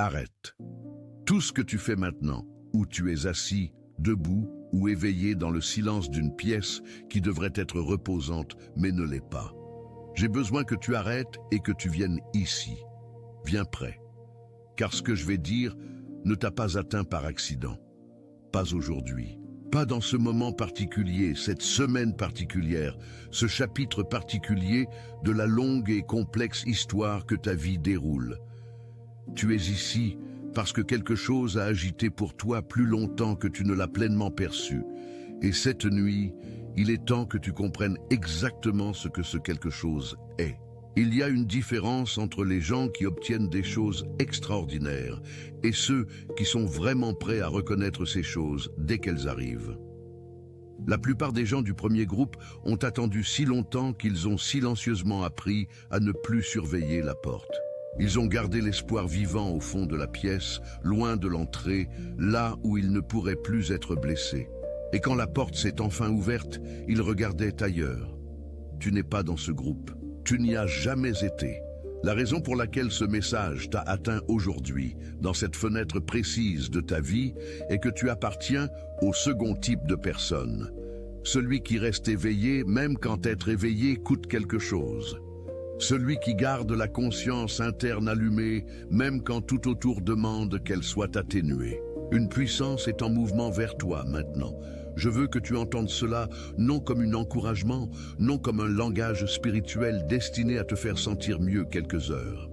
arrête. Tout ce que tu fais maintenant, où tu es assis, debout ou éveillé dans le silence d'une pièce qui devrait être reposante mais ne l'est pas. J'ai besoin que tu arrêtes et que tu viennes ici. Viens près. Car ce que je vais dire ne t'a pas atteint par accident. Pas aujourd'hui. Pas dans ce moment particulier, cette semaine particulière, ce chapitre particulier de la longue et complexe histoire que ta vie déroule. Tu es ici parce que quelque chose a agité pour toi plus longtemps que tu ne l'as pleinement perçu. Et cette nuit, il est temps que tu comprennes exactement ce que ce quelque chose est. Il y a une différence entre les gens qui obtiennent des choses extraordinaires et ceux qui sont vraiment prêts à reconnaître ces choses dès qu'elles arrivent. La plupart des gens du premier groupe ont attendu si longtemps qu'ils ont silencieusement appris à ne plus surveiller la porte. Ils ont gardé l'espoir vivant au fond de la pièce, loin de l'entrée, là où ils ne pourraient plus être blessés. Et quand la porte s'est enfin ouverte, ils regardaient ailleurs. Tu n'es pas dans ce groupe. Tu n'y as jamais été. La raison pour laquelle ce message t'a atteint aujourd'hui, dans cette fenêtre précise de ta vie, est que tu appartiens au second type de personne. Celui qui reste éveillé même quand être éveillé coûte quelque chose. Celui qui garde la conscience interne allumée même quand tout autour demande qu'elle soit atténuée. Une puissance est en mouvement vers toi maintenant. Je veux que tu entendes cela non comme un encouragement, non comme un langage spirituel destiné à te faire sentir mieux quelques heures.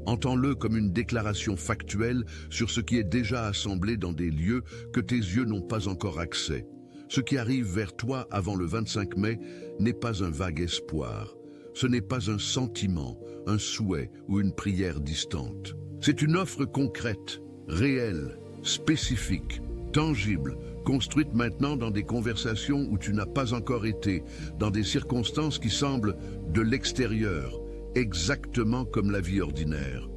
Entends-le comme une déclaration factuelle sur ce qui est déjà assemblé dans des lieux que tes yeux n'ont pas encore accès. Ce qui arrive vers toi avant le 25 mai n'est pas un vague espoir. Ce n'est pas un sentiment, un souhait ou une prière distante. C'est une offre concrète, réelle, spécifique, tangible, construite maintenant dans des conversations où tu n'as pas encore été, dans des circonstances qui semblent de l'extérieur, exactement comme la vie ordinaire.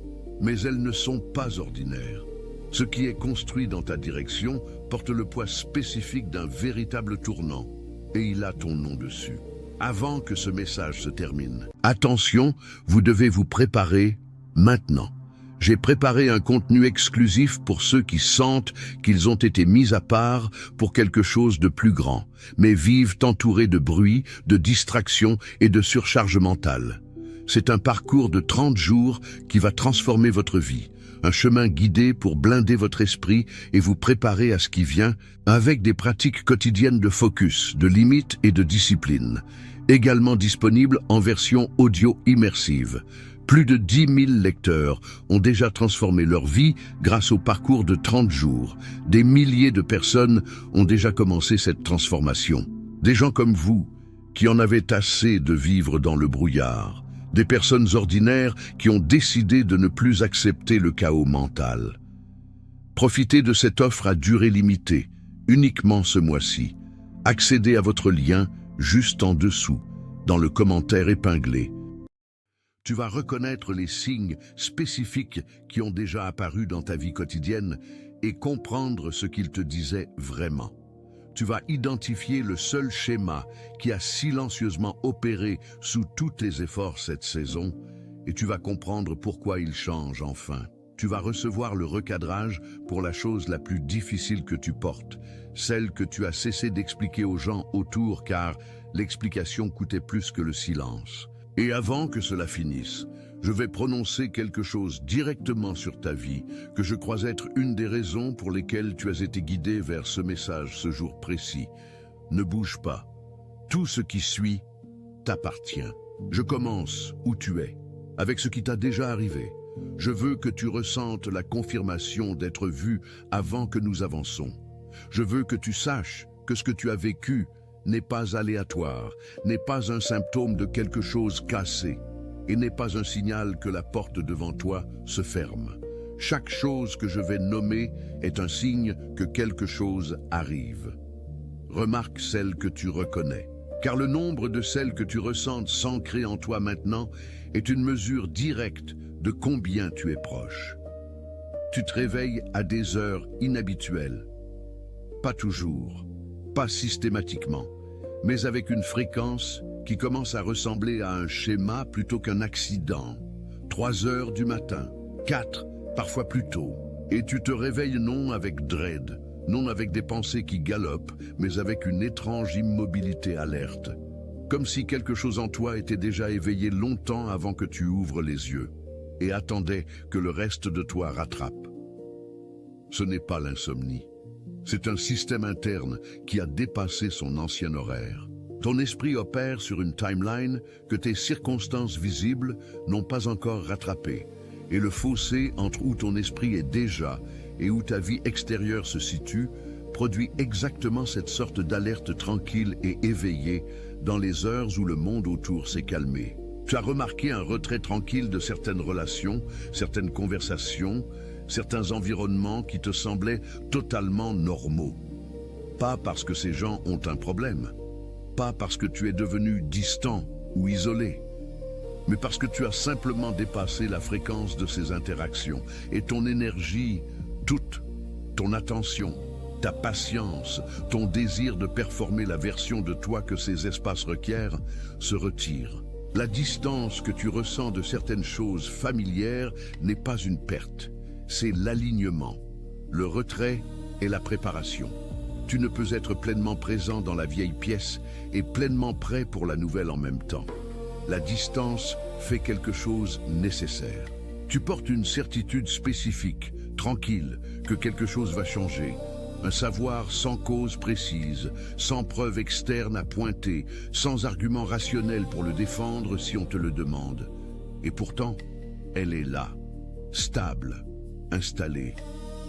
Mais elles ne sont pas ordinaires. Ce qui est construit dans ta direction porte le poids spécifique d'un véritable tournant, et il a ton nom dessus. Avant que ce message se termine, attention, vous devez vous préparer maintenant. J'ai préparé un contenu exclusif pour ceux qui sentent qu'ils ont été mis à part pour quelque chose de plus grand, mais vivent entourés de bruit, de distractions et de surcharge mentale. C'est un parcours de 30 jours qui va transformer votre vie, un chemin guidé pour blinder votre esprit et vous préparer à ce qui vient, avec des pratiques quotidiennes de focus, de limites et de discipline, également disponibles en version audio immersive. Plus de 10 000 lecteurs ont déjà transformé leur vie grâce au parcours de 30 jours. Des milliers de personnes ont déjà commencé cette transformation. Des gens comme vous, qui en avaient assez de vivre dans le brouillard. Des personnes ordinaires qui ont décidé de ne plus accepter le chaos mental. Profitez de cette offre à durée limitée, uniquement ce mois-ci. Accédez à votre lien juste en dessous, dans le commentaire épinglé. Tu vas reconnaître les signes spécifiques qui ont déjà apparu dans ta vie quotidienne et comprendre ce qu'ils te disaient vraiment. Tu vas identifier le seul schéma qui a silencieusement opéré sous tous tes efforts cette saison et tu vas comprendre pourquoi il change enfin. Tu vas recevoir le recadrage pour la chose la plus difficile que tu portes, celle que tu as cessé d'expliquer aux gens autour car l'explication coûtait plus que le silence. Et avant que cela finisse, je vais prononcer quelque chose directement sur ta vie que je crois être une des raisons pour lesquelles tu as été guidé vers ce message ce jour précis. Ne bouge pas. Tout ce qui suit t'appartient. Je commence où tu es, avec ce qui t'a déjà arrivé. Je veux que tu ressentes la confirmation d'être vu avant que nous avançons. Je veux que tu saches que ce que tu as vécu n'est pas aléatoire, n'est pas un symptôme de quelque chose cassé, et n'est pas un signal que la porte devant toi se ferme. Chaque chose que je vais nommer est un signe que quelque chose arrive. Remarque celle que tu reconnais, car le nombre de celles que tu ressentes s'ancrer en toi maintenant est une mesure directe de combien tu es proche. Tu te réveilles à des heures inhabituelles. Pas toujours, pas systématiquement, mais avec une fréquence qui commence à ressembler à un schéma plutôt qu'un accident. 3 heures du matin, 4, parfois plus tôt, et tu te réveilles non avec dread, non avec des pensées qui galopent, mais avec une étrange immobilité alerte. Comme si quelque chose en toi était déjà éveillé longtemps avant que tu ouvres les yeux, et attendait que le reste de toi rattrape. Ce n'est pas l'insomnie. C'est un système interne qui a dépassé son ancien horaire. Ton esprit opère sur une timeline que tes circonstances visibles n'ont pas encore rattrapée, et le fossé entre où ton esprit est déjà et où ta vie extérieure se situe produit exactement cette sorte d'alerte tranquille et éveillée dans les heures où le monde autour s'est calmé. Tu as remarqué un retrait tranquille de certaines relations, certaines conversations, certains environnements qui te semblaient totalement normaux. Pas parce que ces gens ont un problème, pas parce que tu es devenu distant ou isolé, mais parce que tu as simplement dépassé la fréquence de ces interactions et ton énergie, toute ton attention, ta patience, ton désir de performer la version de toi que ces espaces requièrent, se retire. La distance que tu ressens de certaines choses familières n'est pas une perte, c'est l'alignement, le retrait et la préparation. Tu ne peux être pleinement présent dans la vieille pièce et pleinement prêt pour la nouvelle en même temps. La distance fait quelque chose nécessaire. Tu portes une certitude spécifique, tranquille, que quelque chose va changer. Un savoir sans cause précise, sans preuve externe à pointer, sans argument rationnel pour le défendre si on te le demande. Et pourtant, elle est là, stable, installée.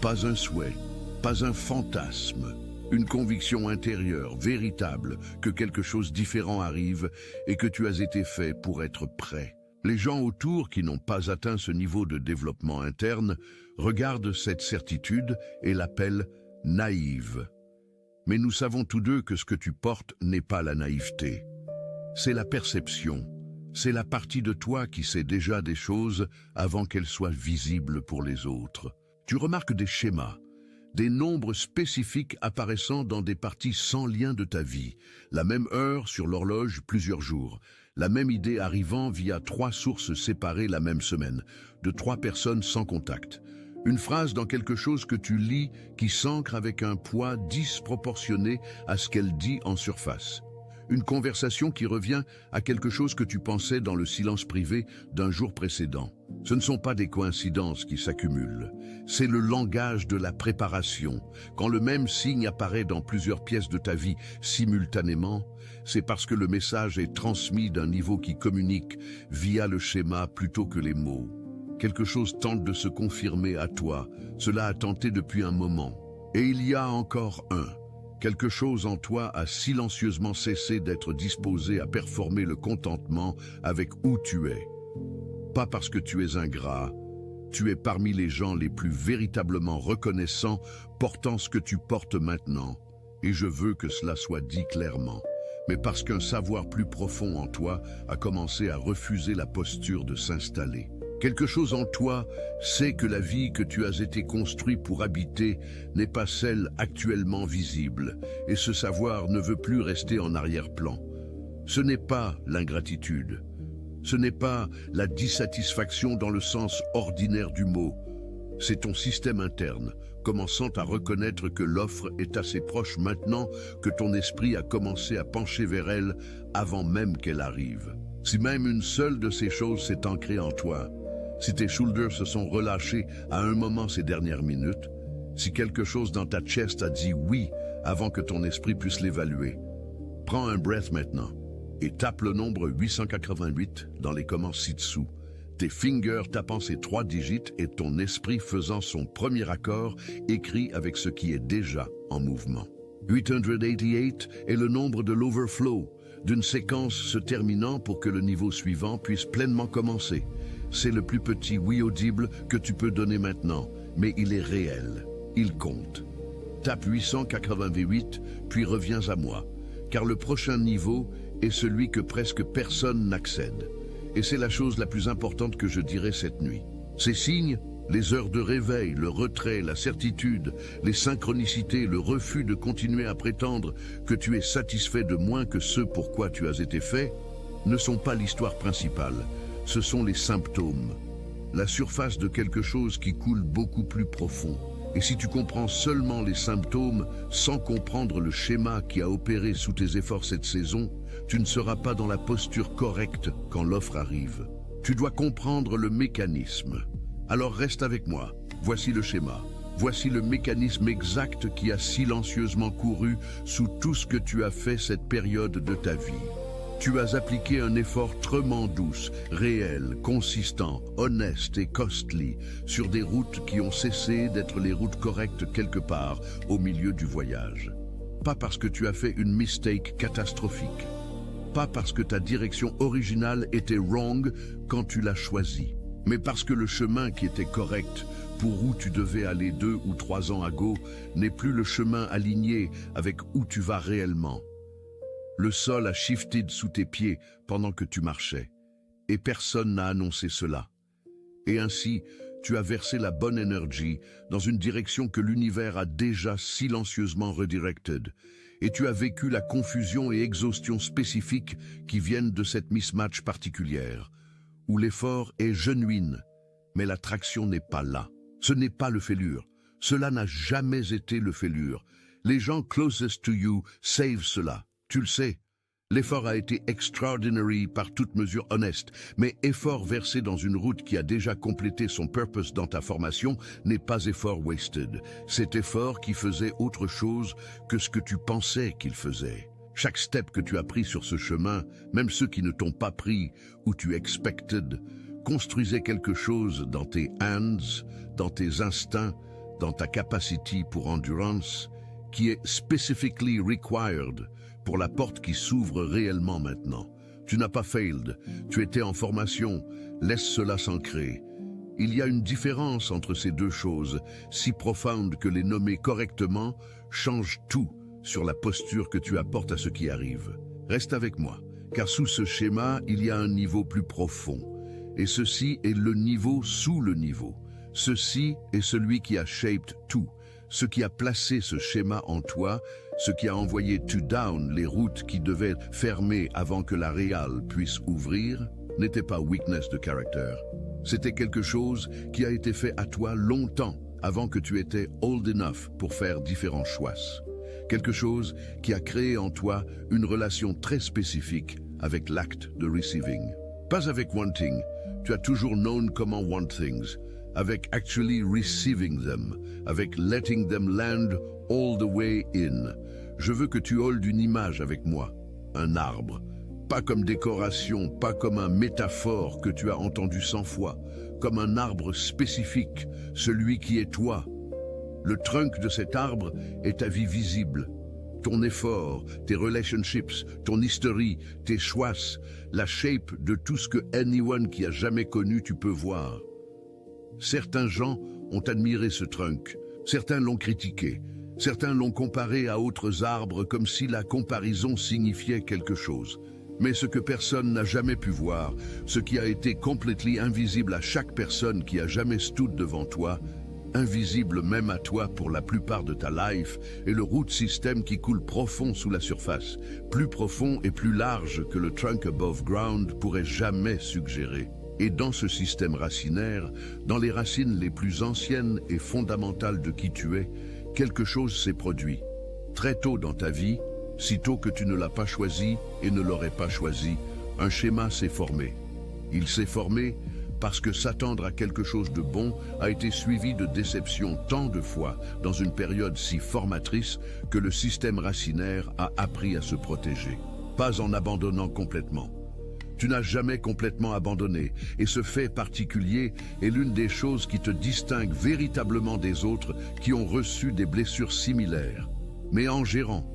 Pas un souhait, pas un fantasme. Une conviction intérieure, véritable, que quelque chose de différent arrive et que tu as été fait pour être prêt. Les gens autour qui n'ont pas atteint ce niveau de développement interne regardent cette certitude et l'appellent naïve. Mais nous savons tous deux que ce que tu portes n'est pas la naïveté. C'est la perception. C'est la partie de toi qui sait déjà des choses avant qu'elles soient visibles pour les autres. Tu remarques des schémas, des nombres spécifiques apparaissant dans des parties sans lien de ta vie, la même heure sur l'horloge plusieurs jours, la même idée arrivant via 3 sources séparées la même semaine, de 3 personnes sans contact. Une phrase dans quelque chose que tu lis qui s'ancre avec un poids disproportionné à ce qu'elle dit en surface. Une conversation qui revient à quelque chose que tu pensais dans le silence privé d'un jour précédent. Ce ne sont pas des coïncidences qui s'accumulent. C'est le langage de la préparation. Quand le même signe apparaît dans plusieurs pièces de ta vie simultanément, c'est parce que le message est transmis d'un niveau qui communique via le schéma plutôt que les mots. Quelque chose tente de se confirmer à toi. Cela a tenté depuis un moment. Et il y a encore quelque chose en toi a silencieusement cessé d'être disposé à performer le contentement avec où tu es. Pas parce que tu es ingrat, tu es parmi les gens les plus véritablement reconnaissants portant ce que tu portes maintenant. Et je veux que cela soit dit clairement. Mais parce qu'un savoir plus profond en toi a commencé à refuser la posture de s'installer. Quelque chose en toi sait que la vie que tu as été construit pour habiter n'est pas celle actuellement visible, et ce savoir ne veut plus rester en arrière-plan. Ce n'est pas l'ingratitude, ce n'est pas la dissatisfaction dans le sens ordinaire du mot, c'est ton système interne, commençant à reconnaître que l'offre est assez proche maintenant que ton esprit a commencé à pencher vers elle avant même qu'elle arrive. Si même une seule de ces choses s'est ancrée en toi, si tes shoulders se sont relâchés à un moment ces dernières minutes, si quelque chose dans ta chest a dit oui avant que ton esprit puisse l'évaluer, prends un breath maintenant et tape le nombre 888 dans les comments ci-dessous, tes fingers tapant ces 3 digits et ton esprit faisant son premier accord écrit avec ce qui est déjà en mouvement. 888 est le nombre de l'overflow, d'une séquence se terminant pour que le niveau suivant puisse pleinement commencer. C'est le plus petit oui audible que tu peux donner maintenant, mais il est réel, il compte. Tape 888, puis reviens à moi, car le prochain niveau est celui que presque personne n'accède. Et c'est la chose la plus importante que je dirai cette nuit. Ces signes, les heures de réveil, le retrait, la certitude, les synchronicités, le refus de continuer à prétendre que tu es satisfait de moins que ce pour quoi tu as été fait, ne sont pas l'histoire principale. Ce sont les symptômes. la surface de quelque chose qui coule beaucoup plus profond. Et si tu comprends seulement les symptômes, sans comprendre le schéma qui a opéré sous tes efforts cette saison, tu ne seras pas dans la posture correcte quand l'offre arrive. Tu dois comprendre le mécanisme. Alors reste avec moi. Voici le schéma. Voici le mécanisme exact qui a silencieusement couru sous tout ce que tu as fait cette période de ta vie. Tu as appliqué un effort trement douce, réel, consistant, honnête et costly sur des routes qui ont cessé d'être les routes correctes quelque part au milieu du voyage. Pas parce que tu as fait une mistake catastrophique. Pas parce que ta direction originale était wrong quand tu l'as choisie, mais parce que le chemin qui était correct pour où tu devais aller 2 ou 3 ans ago n'est plus le chemin aligné avec où tu vas réellement. Le sol a shifted sous tes pieds pendant que tu marchais, et personne n'a annoncé cela. Et ainsi, tu as versé la bonne énergie dans une direction que l'univers a déjà silencieusement redirected, et tu as vécu la confusion et exhaustion spécifiques qui viennent de cette mismatch particulière, où l'effort est genuine, mais la traction n'est pas là. Ce n'est pas le fêlure. Cela n'a jamais été le fêlure. Les gens closest to you savent cela. Tu le sais. L'effort a été extraordinary par toute mesure honnête, mais effort versé dans une route qui a déjà complété son purpose dans ta formation n'est pas effort wasted. C'est effort qui faisait autre chose que ce que tu pensais qu'il faisait. Chaque step que tu as pris sur ce chemin, même ceux qui ne t'ont pas pris ou tu expected, construisait quelque chose dans tes hands, dans tes instincts, dans ta capacity pour endurance, qui est specifically required pour la porte qui s'ouvre réellement maintenant. Tu n'as pas failed, tu étais en formation, laisse cela s'ancrer. Il y a une différence entre ces deux choses, si profonde que les nommer correctement change tout sur la posture que tu apportes à ce qui arrive. Reste avec moi, car sous ce schéma, il y a un niveau plus profond. Et ceci est le niveau sous le niveau. Ceci est celui qui a shaped tout, ce qui a placé ce schéma en toi, ce qui a envoyé to down les routes qui devaient fermer avant que la réale puisse ouvrir, n'était pas weakness de caractère. C'était quelque chose qui a été fait à toi longtemps avant que tu étais old enough pour faire différents choix. Quelque chose qui a créé en toi une relation très spécifique avec l'acte de receiving. Pas avec wanting, tu as toujours known comment want things, avec actually receiving them, avec letting them land all the way in. Je veux que tu holdes une image avec moi, un arbre. Pas comme décoration, pas comme un métaphore que tu as entendu 100 fois, comme un arbre spécifique, celui qui est toi. Le trunk de cet arbre est ta vie visible. Ton effort, tes relationships, ton history, tes choix, la shape de tout ce que anyone qui a jamais connu tu peux voir. Certains gens ont admiré ce trunk, certains l'ont critiqué, certains l'ont comparé à autres arbres comme si la comparaison signifiait quelque chose. Mais ce que personne n'a jamais pu voir, ce qui a été complètement invisible à chaque personne qui a jamais stood devant toi, invisible même à toi pour la plupart de ta life, est le root system qui coule profond sous la surface, plus profond et plus large que le trunk above ground pourrait jamais suggérer. Et dans ce système racinaire, dans les racines les plus anciennes et fondamentales de qui tu es, quelque chose s'est produit. Très tôt dans ta vie, si tôt que tu ne l'as pas choisi et ne l'aurais pas choisi, un schéma s'est formé. Il s'est formé parce que s'attendre à quelque chose de bon a été suivi de déception tant de fois dans une période si formatrice que le système racinaire a appris à se protéger, pas en abandonnant complètement. Tu n'as jamais complètement abandonné, et ce fait particulier est l'une des choses qui te distingue véritablement des autres qui ont reçu des blessures similaires. Mais en gérant,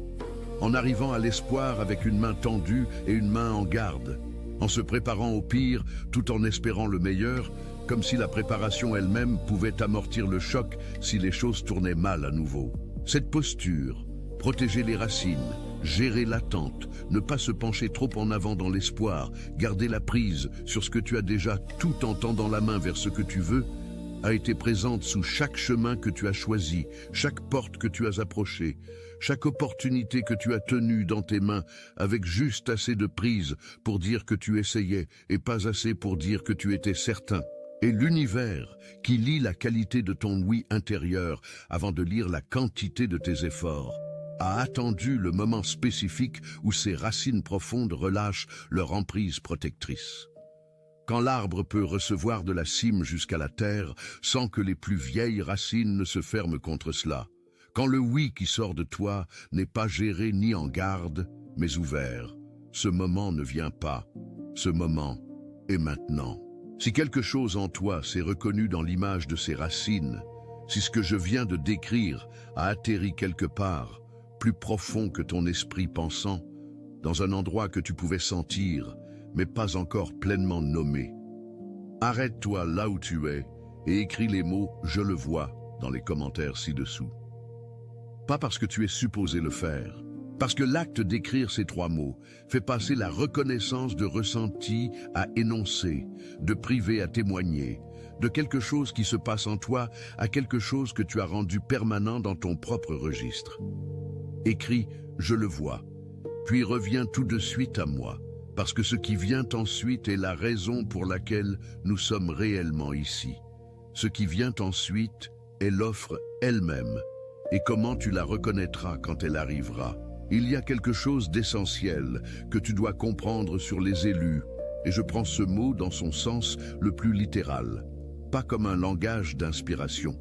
en arrivant à l'espoir avec une main tendue et une main en garde, en se préparant au pire tout en espérant le meilleur, comme si la préparation elle-même pouvait amortir le choc si les choses tournaient mal à nouveau. Cette posture, protéger les racines, gérer l'attente, ne pas se pencher trop en avant dans l'espoir, garder la prise sur ce que tu as déjà tout en tendant la main vers ce que tu veux, a été présente sous chaque chemin que tu as choisi, chaque porte que tu as approchée, chaque opportunité que tu as tenue dans tes mains avec juste assez de prise pour dire que tu essayais et pas assez pour dire que tu étais certain. Et l'univers, qui lit la qualité de ton oui intérieur avant de lire la quantité de tes efforts, a attendu le moment spécifique où ses racines profondes relâchent leur emprise protectrice. Quand l'arbre peut recevoir de la cime jusqu'à la terre sans que les plus vieilles racines ne se ferment contre cela, quand le oui qui sort de toi n'est pas géré ni en garde, mais ouvert, ce moment ne vient pas, ce moment est maintenant. Si quelque chose en toi s'est reconnu dans l'image de ses racines, si ce que je viens de décrire a atterri quelque part, plus profond que ton esprit pensant, dans un endroit que tu pouvais sentir, mais pas encore pleinement nommé, arrête-toi là où tu es et écris les mots « je le vois » dans les commentaires ci-dessous. Pas parce que tu es supposé le faire, parce que l'acte d'écrire ces 3 mots fait passer la reconnaissance de ressenti à énoncer, de privé à témoigner, de quelque chose qui se passe en toi à quelque chose que tu as rendu permanent dans ton propre registre. Écris « je le vois », puis reviens tout de suite à moi, parce que ce qui vient ensuite est la raison pour laquelle nous sommes réellement ici. Ce qui vient ensuite est l'offre elle-même, et comment tu la reconnaîtras quand elle arrivera. Il y a quelque chose d'essentiel que tu dois comprendre sur les élus, et je prends ce mot dans son sens le plus littéral, pas comme un langage d'inspiration.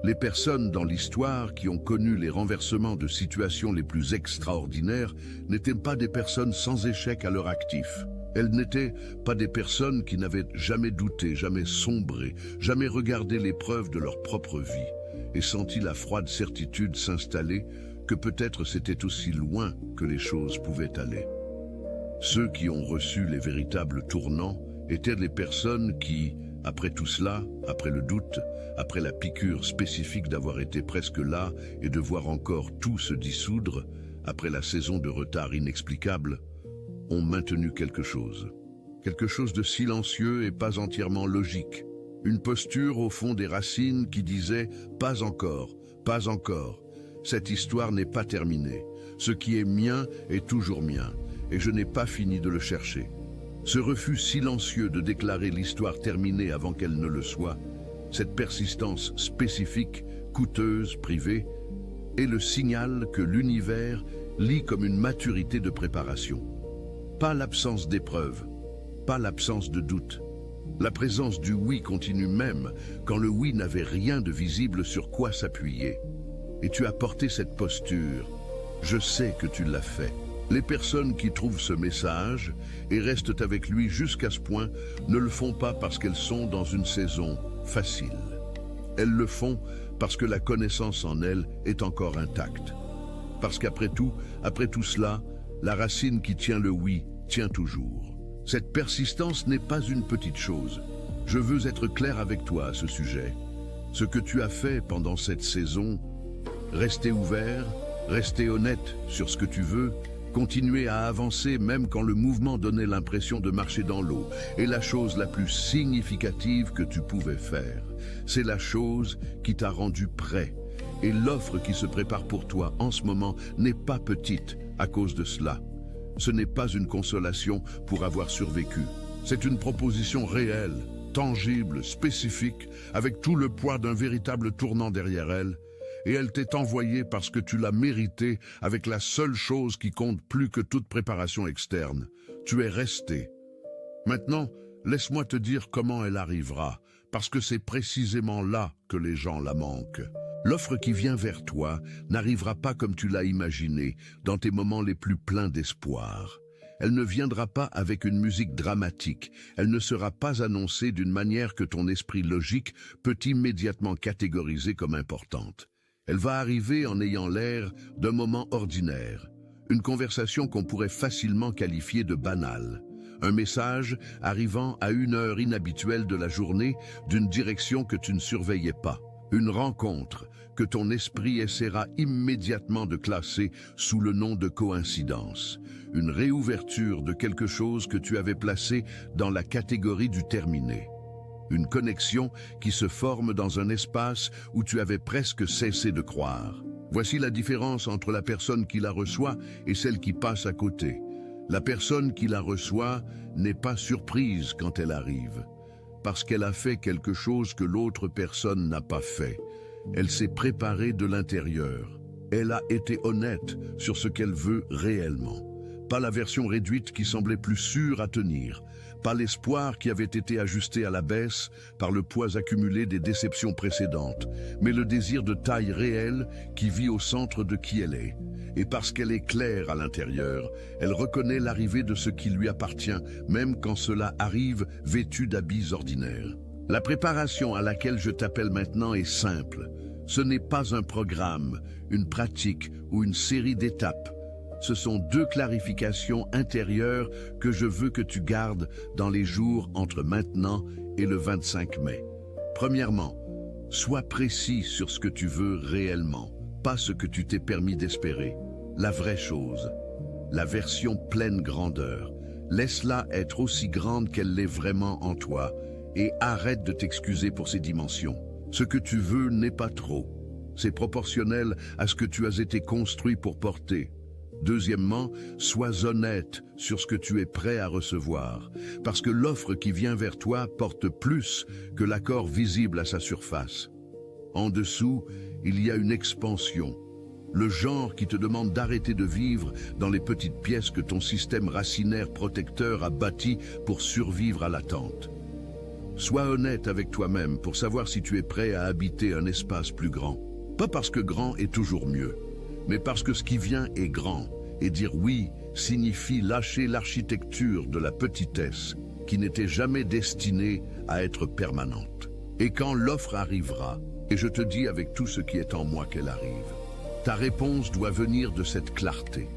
Les personnes dans l'histoire qui ont connu les renversements de situations les plus extraordinaires n'étaient pas des personnes sans échec à leur actif. Elles n'étaient pas des personnes qui n'avaient jamais douté, jamais sombré, jamais regardé l'épreuve de leur propre vie et senti la froide certitude s'installer que peut-être c'était aussi loin que les choses pouvaient aller. Ceux qui ont reçu les véritables tournants étaient les personnes qui, après tout cela, après le doute, après la piqûre spécifique d'avoir été presque là et de voir encore tout se dissoudre, après la saison de retard inexplicable, ont maintenu quelque chose de silencieux et pas entièrement logique. Une posture au fond des racines qui disait « pas encore, pas encore ». Cette histoire n'est pas terminée. Ce qui est mien est toujours mien, et je n'ai pas fini de le chercher. Ce refus silencieux de déclarer l'histoire terminée avant qu'elle ne le soit, cette persistance spécifique, coûteuse, privée, est le signal que l'univers lit comme une maturité de préparation. Pas l'absence d'épreuve, pas l'absence de doute. La présence du oui continue même quand le oui n'avait rien de visible sur quoi s'appuyer. Et tu as porté cette posture. Je sais que tu l'as fait. Les personnes qui trouvent ce message et restent avec lui jusqu'à ce point ne le font pas parce qu'elles sont dans une saison facile. Elles le font parce que la connaissance en elles est encore intacte. Parce qu'après tout cela, la racine qui tient le oui tient toujours. Cette persistance n'est pas une petite chose. Je veux être clair avec toi à ce sujet. Ce que tu as fait pendant cette saison, rester ouvert, rester honnête sur ce que tu veux, continuer à avancer même quand le mouvement donnait l'impression de marcher dans l'eau, est la chose la plus significative que tu pouvais faire. C'est la chose qui t'a rendu prêt. Et l'offre qui se prépare pour toi en ce moment n'est pas petite à cause de cela. Ce n'est pas une consolation pour avoir survécu. C'est une proposition réelle, tangible, spécifique, avec tout le poids d'un véritable tournant derrière elle. Et elle t'est envoyée parce que tu l'as méritée avec la seule chose qui compte plus que toute préparation externe. Tu es resté. Maintenant, laisse-moi te dire comment elle arrivera, parce que c'est précisément là que les gens la manquent. L'offre qui vient vers toi n'arrivera pas comme tu l'as imaginé, dans tes moments les plus pleins d'espoir. Elle ne viendra pas avec une musique dramatique, elle ne sera pas annoncée d'une manière que ton esprit logique peut immédiatement catégoriser comme importante. Elle va arriver en ayant l'air d'un moment ordinaire, une conversation qu'on pourrait facilement qualifier de banale, un message arrivant à une heure inhabituelle de la journée d'une direction que tu ne surveillais pas, une rencontre que ton esprit essaiera immédiatement de classer sous le nom de coïncidence, une réouverture de quelque chose que tu avais placé dans la catégorie du terminé. Une connexion qui se forme dans un espace où tu avais presque cessé de croire. Voici la différence entre la personne qui la reçoit et celle qui passe à côté. La personne qui la reçoit n'est pas surprise quand elle arrive. parce qu'elle a fait quelque chose que l'autre personne n'a pas fait. Elle s'est préparée de l'intérieur. Elle a été honnête sur ce qu'elle veut réellement. Pas la version réduite qui semblait plus sûre à tenir. Pas l'espoir qui avait été ajusté à la baisse par le poids accumulé des déceptions précédentes, mais le désir de taille réelle qui vit au centre de qui elle est. Et parce qu'elle est claire à l'intérieur, elle reconnaît l'arrivée de ce qui lui appartient, même quand cela arrive vêtu d'habits ordinaires. La préparation à laquelle je t'appelle maintenant est simple. Ce n'est pas un programme, une pratique ou une série d'étapes. Ce sont 2 clarifications intérieures que je veux que tu gardes dans les jours entre maintenant et le 25 mai. Premièrement, sois précis sur ce que tu veux réellement, pas ce que tu t'es permis d'espérer. La vraie chose, la version pleine grandeur. Laisse-la être aussi grande qu'elle l'est vraiment en toi et arrête de t'excuser pour ses dimensions. Ce que tu veux n'est pas trop. C'est proportionnel à ce que tu as été construit pour porter. Deuxièmement, sois honnête sur ce que tu es prêt à recevoir, parce que l'offre qui vient vers toi porte plus que l'accord visible à sa surface. En dessous, il y a une expansion, le genre qui te demande d'arrêter de vivre dans les petites pièces que ton système racinaire protecteur a bâties pour survivre à l'attente. Sois honnête avec toi-même pour savoir si tu es prêt à habiter un espace plus grand. Pas parce que grand est toujours mieux, mais parce que ce qui vient est grand, et dire oui signifie lâcher l'architecture de la petitesse qui n'était jamais destinée à être permanente. Et quand l'offre arrivera, et je te dis avec tout ce qui est en moi qu'elle arrive, ta réponse doit venir de cette clarté,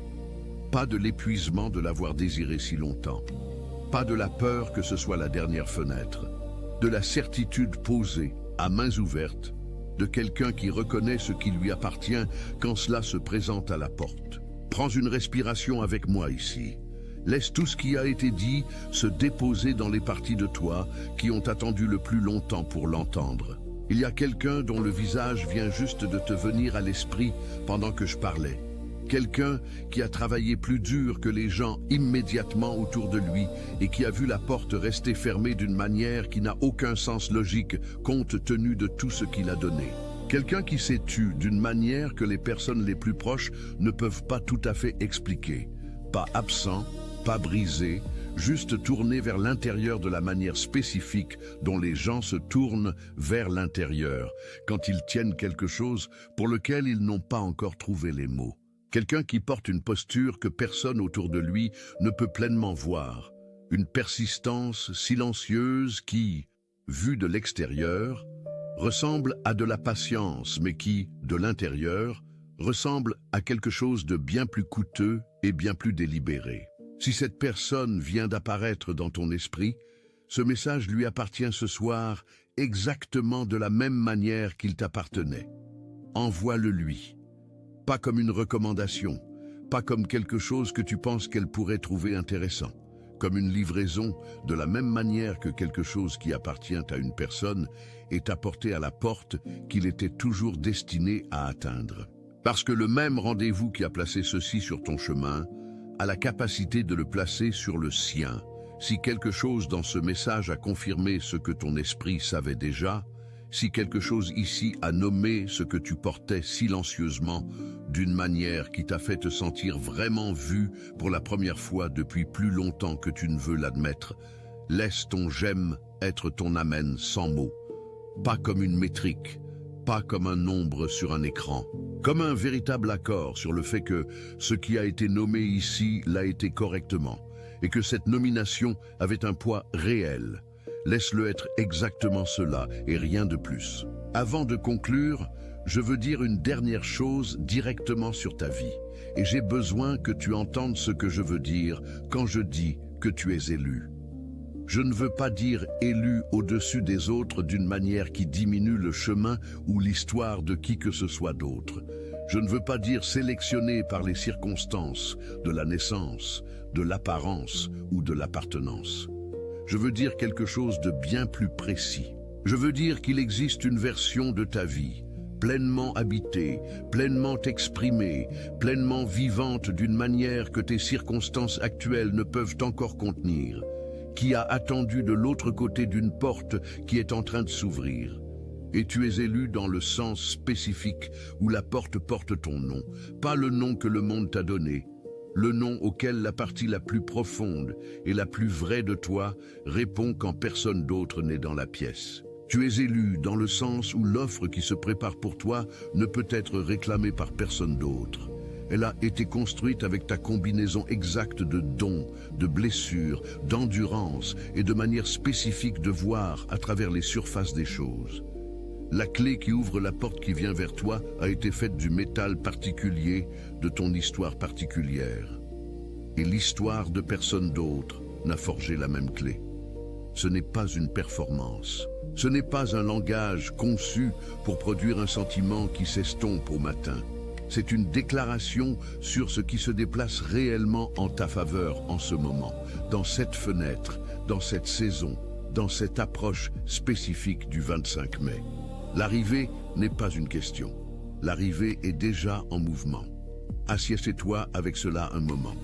pas de l'épuisement de l'avoir désiré si longtemps, pas de la peur que ce soit la dernière fenêtre, de la certitude posée, à mains ouvertes, de quelqu'un qui reconnaît ce qui lui appartient quand cela se présente à la porte. Prends une respiration avec moi ici. Laisse tout ce qui a été dit se déposer dans les parties de toi qui ont attendu le plus longtemps pour l'entendre. Il y a quelqu'un dont le visage vient juste de te venir à l'esprit pendant que je parlais. Quelqu'un qui a travaillé plus dur que les gens immédiatement autour de lui et qui a vu la porte rester fermée d'une manière qui n'a aucun sens logique compte tenu de tout ce qu'il a donné. Quelqu'un qui s'est tu d'une manière que les personnes les plus proches ne peuvent pas tout à fait expliquer. Pas absent, pas brisé, juste tourné vers l'intérieur de la manière spécifique dont les gens se tournent vers l'intérieur quand ils tiennent quelque chose pour lequel ils n'ont pas encore trouvé les mots. Quelqu'un qui porte une posture que personne autour de lui ne peut pleinement voir. Une persistance silencieuse qui, vue de l'extérieur, ressemble à de la patience, mais qui, de l'intérieur, ressemble à quelque chose de bien plus coûteux et bien plus délibéré. Si cette personne vient d'apparaître dans ton esprit, ce message lui appartient ce soir exactement de la même manière qu'il t'appartenait. Envoie-le lui. Pas comme une recommandation, pas comme quelque chose que tu penses qu'elle pourrait trouver intéressant, comme une livraison de la même manière que quelque chose qui appartient à une personne est apporté à la porte qu'il était toujours destiné à atteindre. Parce que le même rendez-vous qui a placé ceci sur ton chemin a la capacité de le placer sur le sien. Si quelque chose dans ce message a confirmé ce que ton esprit savait déjà, si quelque chose ici a nommé ce que tu portais silencieusement d'une manière qui t'a fait te sentir vraiment vu pour la première fois depuis plus longtemps que tu ne veux l'admettre, laisse ton j'aime être ton amen sans mots. Pas comme une métrique, pas comme un nombre sur un écran, comme un véritable accord sur le fait que ce qui a été nommé ici l'a été correctement et que cette nomination avait un poids réel. Laisse-le être exactement cela et rien de plus. Avant de conclure, je veux dire une dernière chose directement sur ta vie. Et j'ai besoin que tu entendes ce que je veux dire quand je dis que tu es élu. Je ne veux pas dire élu au-dessus des autres d'une manière qui diminue le chemin ou l'histoire de qui que ce soit d'autre. Je ne veux pas dire sélectionné par les circonstances de la naissance, de l'apparence ou de l'appartenance. Je veux dire quelque chose de bien plus précis. Je veux dire qu'il existe une version de ta vie, pleinement habitée, pleinement exprimée, pleinement vivante d'une manière que tes circonstances actuelles ne peuvent encore contenir, qui a attendu de l'autre côté d'une porte qui est en train de s'ouvrir. Et tu es élu dans le sens spécifique où la porte porte ton nom, pas le nom que le monde t'a donné, le nom auquel la partie la plus profonde et la plus vraie de toi répond quand personne d'autre n'est dans la pièce. Tu es élu dans le sens où l'offre qui se prépare pour toi ne peut être réclamée par personne d'autre. Elle a été construite avec ta combinaison exacte de dons, de blessures, d'endurance et de manière spécifique de voir à travers les surfaces des choses. La clé qui ouvre la porte qui vient vers toi a été faite du métal particulier de ton histoire particulière. Et l'histoire de personne d'autre n'a forgé la même clé. Ce n'est pas une performance. Ce n'est pas un langage conçu pour produire un sentiment qui s'estompe au matin. C'est une déclaration sur ce qui se déplace réellement en ta faveur en ce moment, dans cette fenêtre, dans cette saison, dans cette approche spécifique du 25 mai. L'arrivée n'est pas une question. L'arrivée est déjà en mouvement. Assieds-toi avec cela un moment.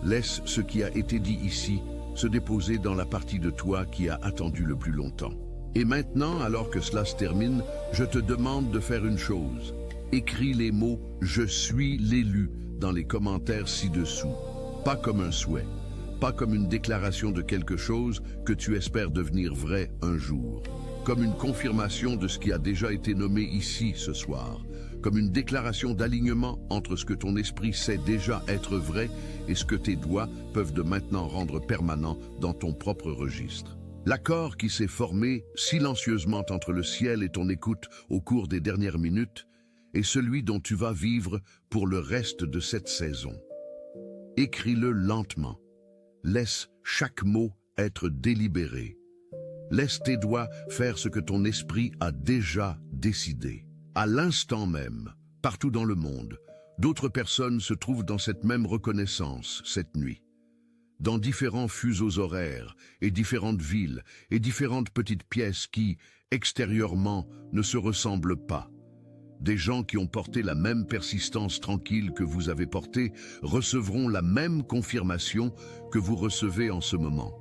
Laisse ce qui a été dit ici se déposer dans la partie de toi qui a attendu le plus longtemps. Et maintenant, alors que cela se termine, je te demande de faire une chose. Écris les mots « Je suis l'élu » dans les commentaires ci-dessous. Pas comme un souhait, pas comme une déclaration de quelque chose que tu espères devenir vrai un jour. Comme une confirmation de ce qui a déjà été nommé ici ce soir. Comme une déclaration d'alignement entre ce que ton esprit sait déjà être vrai et ce que tes doigts peuvent de maintenant rendre permanent dans ton propre registre. L'accord qui s'est formé silencieusement entre le ciel et ton écoute au cours des dernières minutes est celui dont tu vas vivre pour le reste de cette saison. Écris-le lentement. Laisse chaque mot être délibéré. Laisse tes doigts faire ce que ton esprit a déjà décidé. À l'instant même, partout dans le monde, d'autres personnes se trouvent dans cette même reconnaissance cette nuit. Dans différents fuseaux horaires et différentes villes et différentes petites pièces qui, extérieurement, ne se ressemblent pas. Des gens qui ont porté la même persistance tranquille que vous avez portée recevront la même confirmation que vous recevez en ce moment.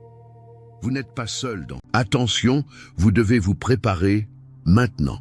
Vous n'êtes pas seul dans... Attention, vous devez vous préparer maintenant.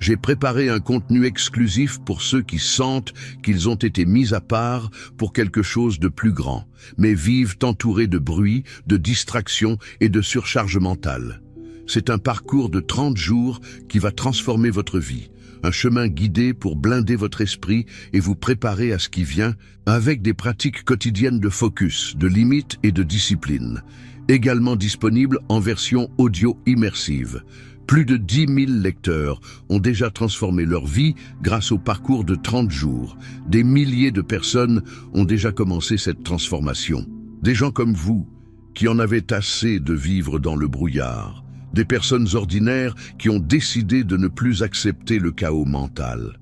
J'ai préparé un contenu exclusif pour ceux qui sentent qu'ils ont été mis à part pour quelque chose de plus grand, mais vivent entourés de bruit, de distractions et de surcharge mentale. C'est un parcours de 30 jours qui va transformer votre vie, un chemin guidé pour blinder votre esprit et vous préparer à ce qui vient avec des pratiques quotidiennes de focus, de limites et de discipline, également disponibles en version audio immersive. Plus de 10 000 lecteurs ont déjà transformé leur vie grâce au parcours de 30 jours. Des milliers de personnes ont déjà commencé cette transformation. Des gens comme vous, qui en avaient assez de vivre dans le brouillard. Des personnes ordinaires qui ont décidé de ne plus accepter le chaos mental.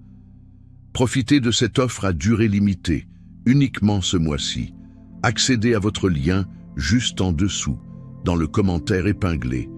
Profitez de cette offre à durée limitée, uniquement ce mois-ci. Accédez à votre lien juste en dessous, dans le commentaire épinglé.